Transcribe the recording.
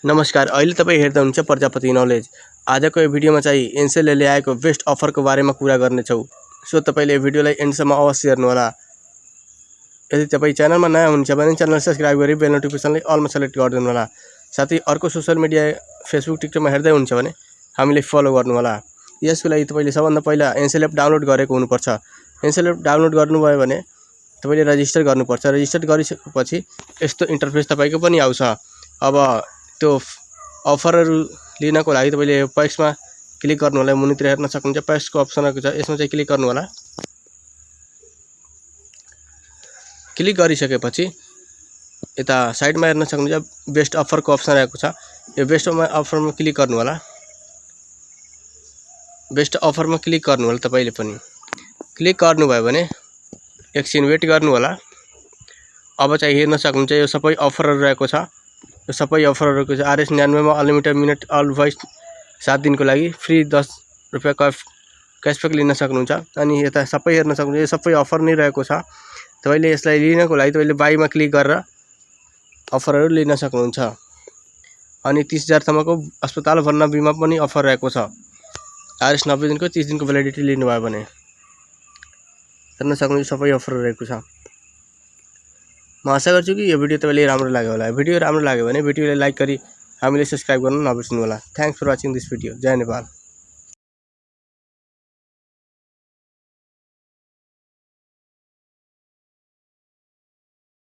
नमस्कार, अहिले तपाईँ हेर्दै हुनुहुन्छ प्रजापति नलेज। आजको यो भिडियोमा चाहिँ एन्सेलले ल्याएको बेस्ट अफरको बारेमा कुरा गर्नेछौँ। सो तपाईँले भिडियोलाई एन्डसम्म अवश्य हेर्नुहोला। यदि तपाईँ च्यानलमा नयाँ हुनुहुन्छ भने च्यानल सब्स्क्राइब गरी बेल नोटिफिकेसनलाई अलमा सेलेक्ट गरिदिनु होला। साथै अर्को सोशल मिडिया फेसबुक टिकटकमा हेर्दै हुनुहुन्छ भने हामीलाई फलो गर्नुहोला। यसको लागि तपाईँले सबभन्दा पहिला एन्सेल एप डाउनलोड गरेको हुनुपर्छ। एन्सेल एप डाउनलोड गर्नुभयो भने तपाईँले रजिस्टर गर्नुपर्छ। रजिस्टर गरिसकेपछि यस्तो इन्टरफेस तपाईँको पनि आउँछ। अब त्यो अफरहरू लिनको लागि तपाईँले पैक्समा क्लिक गर्नु होला। मुनितिर हेर्न सक्नुहुन्छ पैक्सको अप्सन आएको छ, यसमा चाहिँ क्लिक गर्नु होला। क्लिक गरिसकेपछि यता साइडमा हेर्न सक्नुहुन्छ बेस्ट अफरको अप्सन आएको छ। यो बेस्ट अफरमा क्लिक गर्नु होला। बेस्ट अफरमा क्लिक गर्नु होला। तपाईँले पनि क्लिक गर्नुभयो भने एकछिन वेट गर्नु होला। अब चाहिँ हेर्न सक्नुहुन्छ यो सबै अफरहरू रहेको छ। यो सबै अफरहरूको चाहिँ RS99 मा अनलिमिटेड मिनट अल भोइस 7 दिनको लागि फ्री 10 रुपैयाँ क्यासब्याक लिन सक्नुहुन्छ। अनि यता सबै हेर्न सक्नुहुन्छ यो सबै अफर नै रहेको छ। तपाईँले यसलाई लिनको लागि तपाईँले बाईमा क्लिक गरेर अफरहरू लिन सक्नुहुन्छ। अनि 30,000 सम्मको अस्पताल भर्ना बिमा पनि अफर रहेको छ। RS 90 दिनको 30 दिनको भ्यालिडिटी लिनुभयो भने हेर्न सक्नुहुन्छ सबै अफर रहेको छ। म आशा गर्छु कि यो भिडियो तपाईँलाई राम्रो लाग्यो होला। भिडियो राम्रो लाग्यो भने भिडियोलाई लाइक गरी हामीलाई सब्स्क्राइब गर्न नबिर्सनु होला। Thanks for watching this video. जय नेपाल।